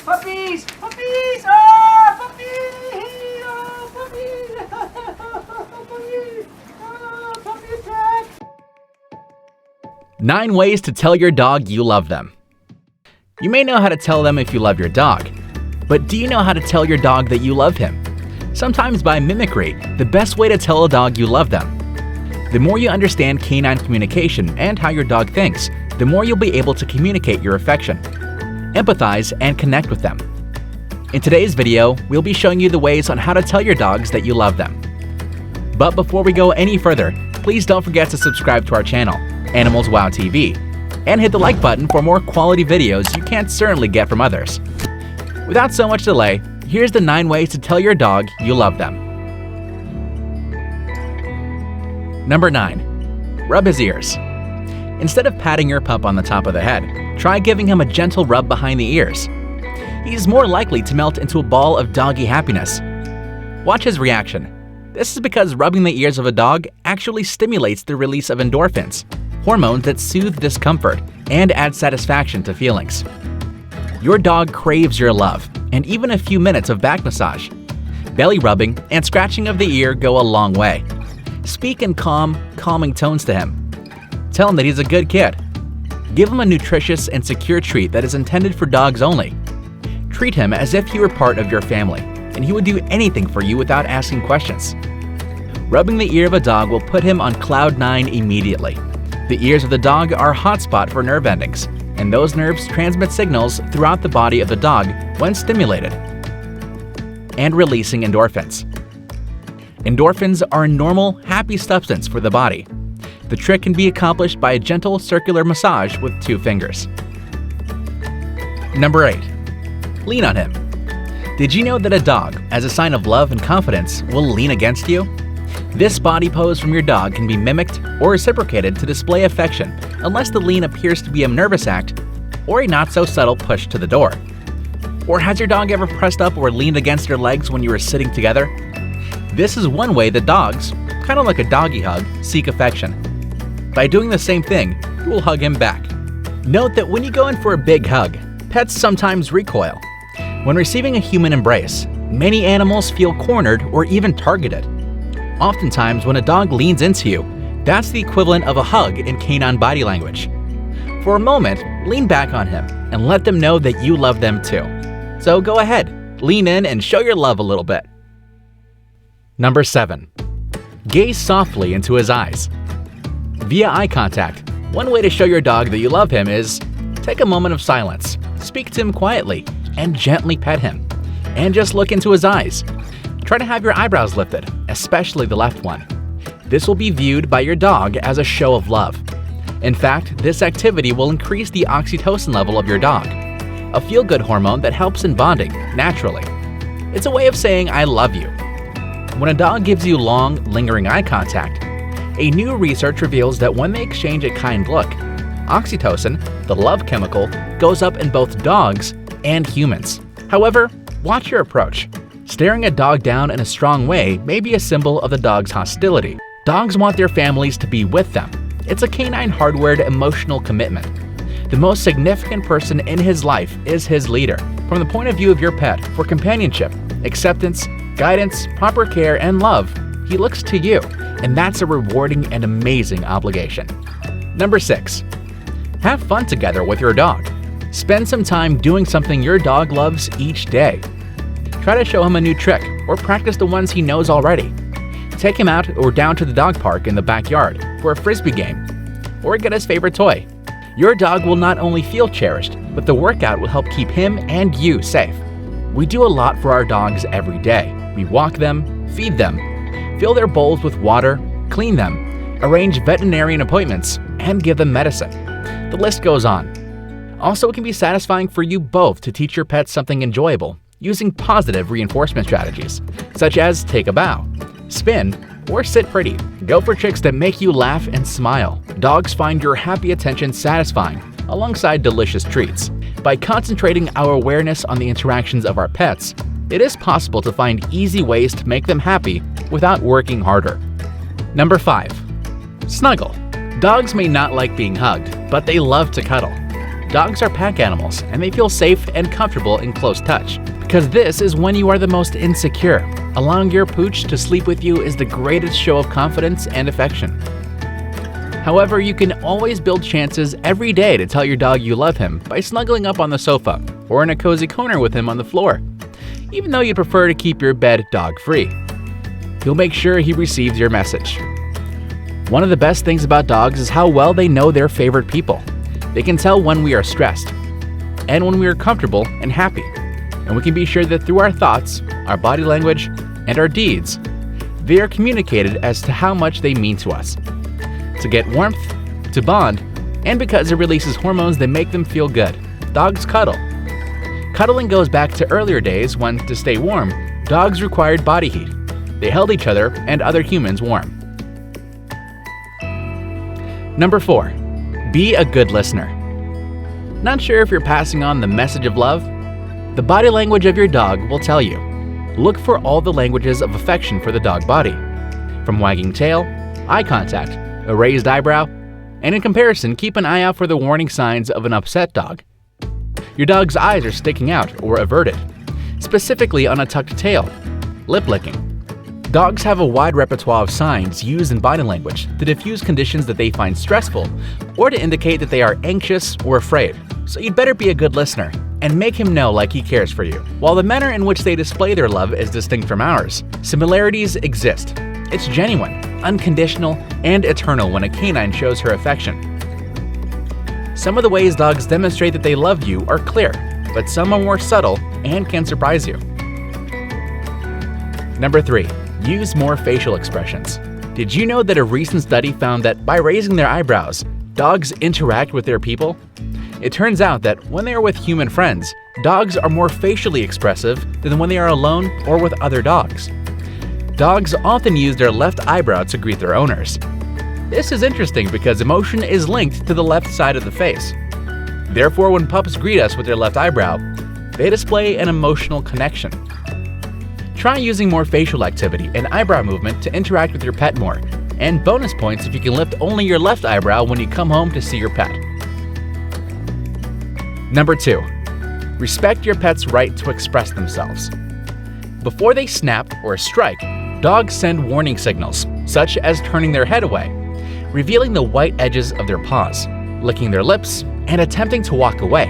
Puppies! Puppies! Ah! Puppy! Oh, puppy! Puppy! Oh, puppy attack! 9 ways to tell your dog you love them. You may know how to tell them if you love your dog, but do you know how to tell your dog that you love him? Sometimes by mimicry, the best way to tell a dog you love them. The more you understand canine communication and how your dog thinks, the more you'll be able to communicate your affection, empathize, and connect with them. In today's video, we'll be showing you the ways on how to tell your dogs that you love them. But before we go any further, please don't forget to subscribe to our channel, Animals Wow TV, and hit the like button for more quality videos you can't certainly get from others. Without so much delay, here's the 9 ways to tell your dog you love them. Number 9. Rub his ears. Instead of patting your pup on the top of the head, try giving him a gentle rub behind the ears. He's more likely to melt into a ball of doggy happiness. Watch his reaction. This is because rubbing the ears of a dog actually stimulates the release of endorphins, hormones that soothe discomfort and add satisfaction to feelings. Your dog craves your love, and even a few minutes of back massage, belly rubbing, and scratching of the ear go a long way. Speak in calming tones to him. Tell him that he's a good kid. Give him a nutritious and secure treat that is intended for dogs only. Treat him as if he were part of your family, and he would do anything for you without asking questions. Rubbing the ear of a dog will put him on cloud 9 immediately. The ears of the dog are a hotspot for nerve endings, and those nerves transmit signals throughout the body of the dog when stimulated, and releasing endorphins. Endorphins are a normal, happy substance for the body. The trick can be accomplished by a gentle circular massage with 2 fingers. Number 8. Lean on him. Did you know that a dog, as a sign of love and confidence, will lean against you? This body pose from your dog can be mimicked or reciprocated to display affection, unless the lean appears to be a nervous act or a not-so-subtle push to the door. Or has your dog ever pressed up or leaned against your legs when you were sitting together? This is one way that dogs, kind of like a doggy hug, seek affection. By doing the same thing, you will hug him back. Note that when you go in for a big hug, pets sometimes recoil. When receiving a human embrace, many animals feel cornered or even targeted. Oftentimes, when a dog leans into you, that's the equivalent of a hug in canine body language. For a moment, lean back on him and let them know that you love them too. So go ahead, lean in and show your love a little bit. Number 7. Gaze softly into his eyes. Via eye contact, one way to show your dog that you love him is take a moment of silence, speak to him quietly, and gently pet him. And just look into his eyes. Try to have your eyebrows lifted, especially the left one. This will be viewed by your dog as a show of love. In fact, this activity will increase the oxytocin level of your dog, a feel-good hormone that helps in bonding naturally. It's a way of saying I love you. When a dog gives you long, lingering eye contact, a new research reveals that when they exchange a kind look, oxytocin, the love chemical, goes up in both dogs and humans. However, watch your approach. Staring a dog down in a strong way may be a symbol of the dog's hostility. Dogs want their families to be with them. It's a canine hardwired emotional commitment. The most significant person in his life is his leader. From the point of view of your pet, for companionship, acceptance, guidance, proper care, and love, he looks to you, and that's a rewarding and amazing obligation. Number 6. Have fun together with your dog. Spend some time doing something your dog loves each day. Try to show him a new trick or practice the ones he knows already. Take him out or down to the dog park in the backyard for a frisbee game, or get his favorite toy. Your dog will not only feel cherished, but the workout will help keep him and you safe. We do a lot for our dogs every day. We walk them, feed them, fill their bowls with water, clean them, arrange veterinarian appointments, and give them medicine. The list goes on. Also, it can be satisfying for you both to teach your pets something enjoyable using positive reinforcement strategies, such as take a bow, spin, or sit pretty. Go for tricks that make you laugh and smile. Dogs find your happy attention satisfying, alongside delicious treats. By concentrating our awareness on the interactions of our pets, it is possible to find easy ways to make them happy without working harder. Number 5. Snuggle. Dogs may not like being hugged, but they love to cuddle. Dogs are pack animals, and they feel safe and comfortable in close touch, because this is when you are the most insecure. Allowing your pooch to sleep with you is the greatest show of confidence and affection. However, you can always build chances every day to tell your dog you love him by snuggling up on the sofa or in a cozy corner with him on the floor, even though you'd prefer to keep your bed dog-free. You'll make sure he receives your message. One of the best things about dogs is how well they know their favorite people. They can tell when we are stressed and when we are comfortable and happy, and we can be sure that through our thoughts, our body language, and our deeds, they are communicated as to how much they mean to us. To get warmth, to bond, and because it releases hormones that make them feel good, dogs cuddle. Cuddling goes back to earlier days when, to stay warm, dogs required body heat. They held each other and other humans warm. Number 4. Be a good listener. Not sure if you're passing on the message of love? The body language of your dog will tell you. Look for all the languages of affection for the dog body, from wagging tail, eye contact, a raised eyebrow, and in comparison, keep an eye out for the warning signs of an upset dog. Your dog's eyes are sticking out or averted, specifically on a tucked tail, lip licking. Dogs have a wide repertoire of signs used in body language to diffuse conditions that they find stressful or to indicate that they are anxious or afraid. So you'd better be a good listener and make him know like he cares for you. While the manner in which they display their love is distinct from ours, similarities exist. It's genuine, unconditional, and eternal when a canine shows her affection. Some of the ways dogs demonstrate that they love you are clear, but some are more subtle and can surprise you. Number 3. Use more facial expressions. Did you know that a recent study found that by raising their eyebrows, dogs interact with their people? It turns out that when they are with human friends, dogs are more facially expressive than when they are alone or with other dogs. Dogs often use their left eyebrow to greet their owners. This is interesting because emotion is linked to the left side of the face. Therefore, when pups greet us with their left eyebrow, they display an emotional connection. Try using more facial activity and eyebrow movement to interact with your pet more, and bonus points if you can lift only your left eyebrow when you come home to see your pet. Number 2. Respect your pet's right to express themselves. Before they snap or strike, dogs send warning signals, such as turning their head away, revealing the white edges of their paws, licking their lips, and attempting to walk away.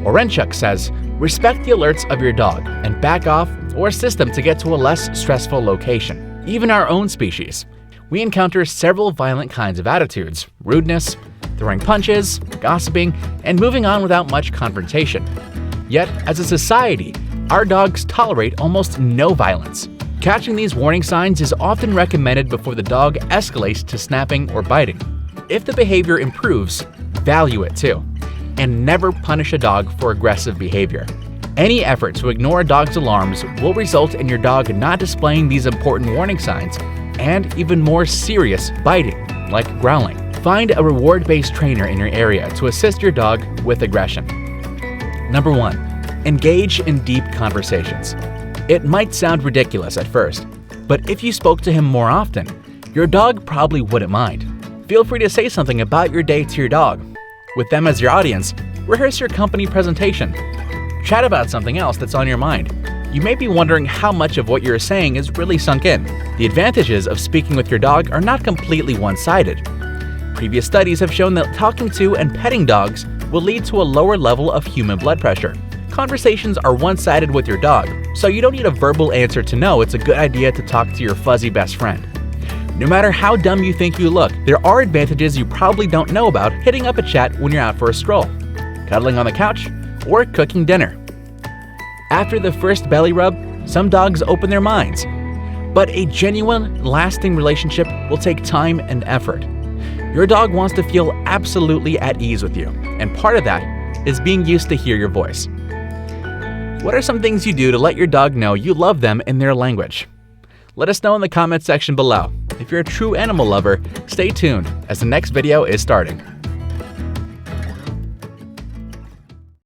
Orenchuk says, respect the alerts of your dog and back off or assist them to get to a less stressful location. Even our own species, we encounter several violent kinds of attitudes: rudeness, throwing punches, gossiping, and moving on without much confrontation. Yet, as a society, our dogs tolerate almost no violence. Catching these warning signs is often recommended before the dog escalates to snapping or biting. If the behavior improves, value it too, and never punish a dog for aggressive behavior. Any effort to ignore a dog's alarms will result in your dog not displaying these important warning signs and even more serious biting, like growling. Find a reward-based trainer in your area to assist your dog with aggression. Number 1. Engage in deep conversations. It might sound ridiculous at first, but if you spoke to him more often, your dog probably wouldn't mind. Feel free to say something about your day to your dog. With them as your audience, rehearse your company presentation. Chat about something else that's on your mind. You may be wondering how much of what you're saying is really sunk in. The advantages of speaking with your dog are not completely one-sided. Previous studies have shown that talking to and petting dogs will lead to a lower level of human blood pressure. Conversations are one-sided with your dog, so you don't need a verbal answer to know it's a good idea to talk to your fuzzy best friend. No matter how dumb you think you look, there are advantages you probably don't know about hitting up a chat when you're out for a stroll, cuddling on the couch, or cooking dinner. After the first belly rub, some dogs open their minds, but a genuine, lasting relationship will take time and effort. Your dog wants to feel absolutely at ease with you, and part of that is being used to hear your voice. What are some things you do to let your dog know you love them in their language? Let us know in the comment section below. If you're a true animal lover, stay tuned as the next video is starting.